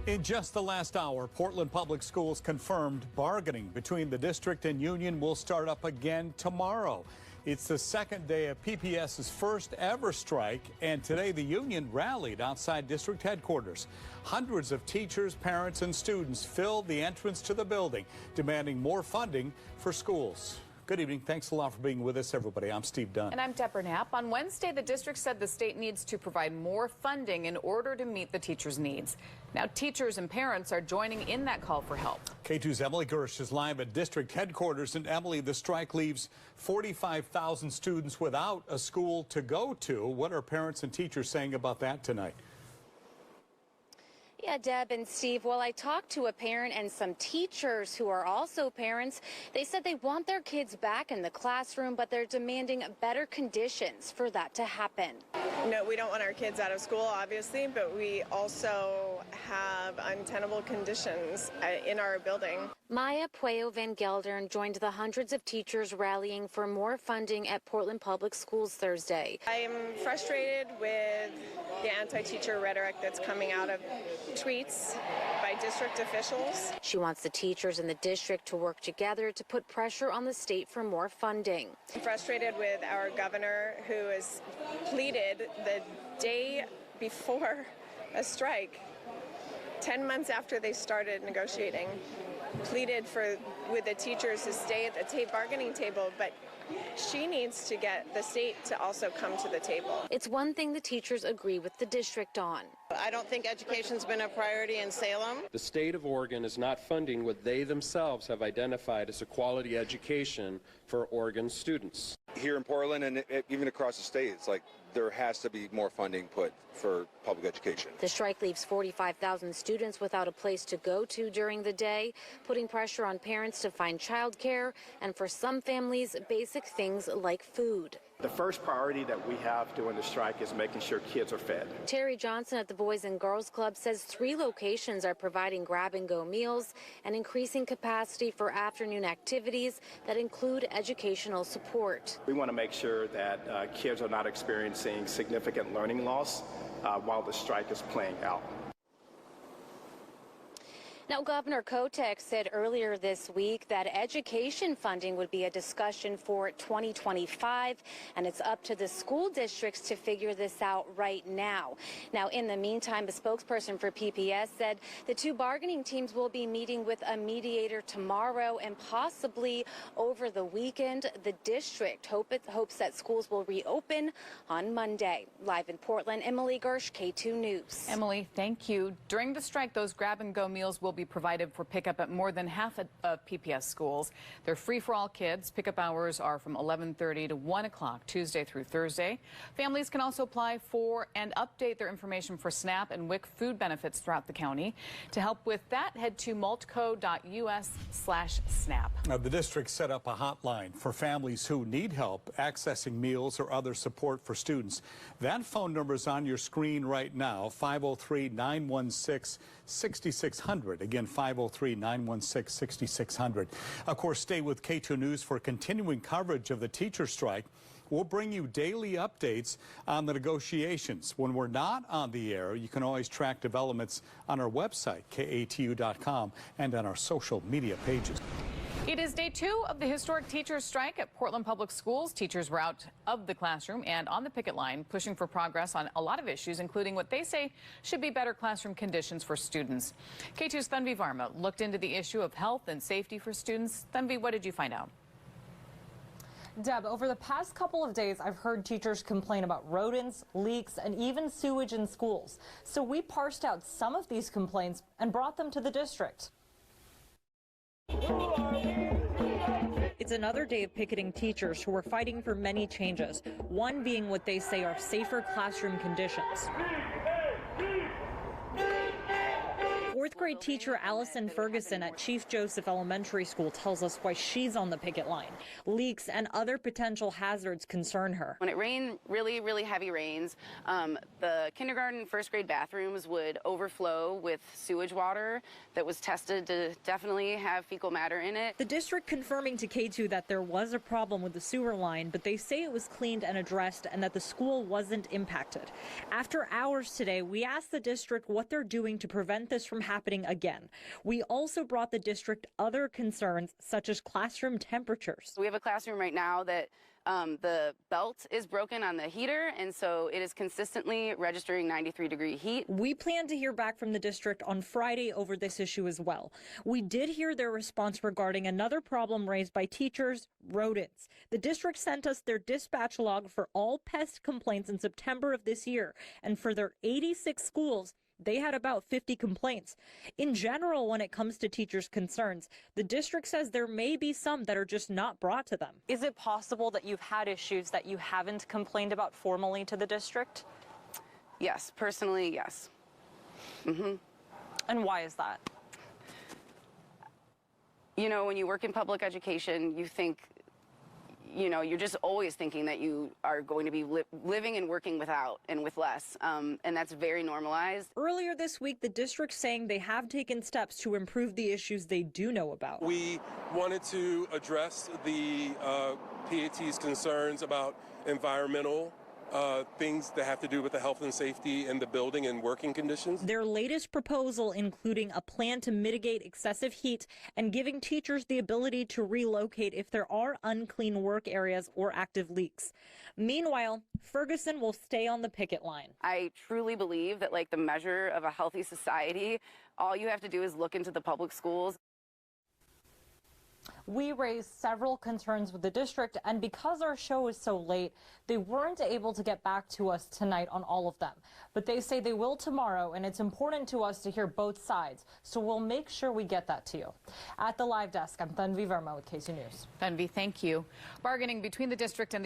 In just the last hour, Portland Public Schools confirmed bargaining between the district and union will start up again tomorrow. It's the second day of PPS's first ever strike, and today the union rallied outside district headquarters. Hundreds of teachers, parents, and students filled the entrance to the building, demanding more funding for schools. Good evening. Thanks a lot for being with us, everybody. I'm Steve Dunn. And I'm Deborah Knapp. On Wednesday, the district said the state needs to provide more funding in order to meet the teachers' needs. Now, teachers and parents are joining in that call for help. K2's Emily Gersh is live at district headquarters. And Emily, the strike leaves 45,000 students without a school to go to. What are parents and teachers saying about that tonight? Yeah, Deb and Steve, well, I talked to a parent and some teachers who are also parents. They said they want their kids back in the classroom, but they're demanding better conditions for that to happen. No, we don't want our kids out of school, obviously, but we also have untenable conditions in our building. Maya Pueo von Geldern joined the hundreds of teachers rallying for more funding at Portland Public Schools Thursday. I am frustrated with the anti-teacher rhetoric that's coming out of tweets by district officials. She wants the teachers in the district to work together to put pressure on the state for more funding. I'm frustrated with our governor, who has pleaded the day before a strike, 10 months after they started negotiating, pleaded with the teachers to stay at the bargaining table, but she needs to get the state to also come to the table. It's one thing the teachers agree with the district on. I don't think education's been a priority in Salem. The state of Oregon is not funding what they themselves have identified as a quality education for Oregon students. Here in Portland and even across the state, it's like there has to be more funding put for public education. The strike leaves 45,000 students without a place to go to during the day, putting pressure on parents to find childcare and for some families, basic things like food. The first priority that we have during the strike is making sure kids are fed. Terry Johnson at the Boys and Girls Club says 3 locations are providing grab-and-go meals and increasing capacity for afternoon activities that include educational support. We want to make sure that kids are not experiencing significant learning loss while the strike is playing out. Now, Governor Kotek said earlier this week that education funding would be a discussion for 2025, and it's up to the school districts to figure this out right now. Now, in the meantime, a spokesperson for PPS said the 2 bargaining teams will be meeting with a mediator tomorrow and possibly over the weekend. The district hopes that schools will reopen on Monday. Live in Portland, Emily Gersh, K2 News. Emily, thank you. During the strike, those grab-and-go meals will be provided for pickup at more than half of PPS schools. They're free for all kids. Pickup hours are from 11:30 to 1 o'clock, Tuesday through Thursday. Families can also apply for and update their information for SNAP and WIC food benefits throughout the county. To help with that, head to multco.us/SNAP. The district set up a hotline for families who need help accessing meals or other support for students. That phone number is on your screen right now, 503-916-6600. Again, 503-916-6600. Of course, stay with K2 News for continuing coverage of the teacher strike. We'll bring you daily updates on the negotiations. When we're not on the air, you can always track developments on our website, katu.com, and on our social media pages. It is day 2 of the historic teachers' strike at Portland Public Schools. Teachers were out of the classroom and on the picket line, pushing for progress on a lot of issues, including what they say should be better classroom conditions for students. K2's Thanvi Varma looked into the issue of health and safety for students. Thanvi, what did you find out? Deb, over the past couple of days, I've heard teachers complain about rodents, leaks, and even sewage in schools. So we parsed out some of these complaints and brought them to the district. It's another day of picketing teachers who are fighting for many changes, one being what they say are safer classroom conditions. 4th grade teacher Allison Ferguson at Chief Joseph Elementary School tells us why she's on the picket line. Leaks and other potential hazards concern her. When it rained, really heavy rains, the kindergarten, first grade bathrooms would overflow with sewage water that was tested to definitely have fecal matter in it. The district confirming to Katu that there was a problem with the sewer line, but they say it was cleaned and addressed and that the school wasn't impacted. After hours today, we asked the district what they're doing to prevent this from happening again. We also brought the district other concerns, such as classroom temperatures. We have a classroom right now that the belt is broken on the heater, and so it is consistently registering 93-degree heat. We plan to hear back from the district on Friday over this issue as well. We did hear their response regarding another problem raised by teachers, rodents. The district sent us their dispatch log for all pest complaints in September of this year, and for their 86 schools, they had about 50 complaints. In general, when it comes to teachers' concerns, the district says there may be some that are just not brought to them. Is it possible that you've had issues that you haven't complained about formally to the district? Yes, personally, yes. And why is that? You know, when you work in public education, you think, you know, you're just always thinking that you are going to be living and working without and with less, and that's very normalized. Earlier this week, the district saying they have taken steps to improve the issues they do know about. We wanted to address the PAT's concerns about environmental things that have to do with the health and safety in the building and working conditions. Their latest proposal including a plan to mitigate excessive heat and giving teachers the ability to relocate if there are unclean work areas or active leaks. Meanwhile, Ferguson will stay on the picket line. I truly believe that, like, the measure of a healthy society, all you have to do is look into the public schools. We raised several concerns with the district, and because our show is so late, they weren't able to get back to us tonight on all of them. But they say they will tomorrow, and it's important to us to hear both sides, so we'll make sure we get that to you. At the live desk, I'm Tanvi Verma with KC News. Tanvi, thank you. Bargaining between the district and the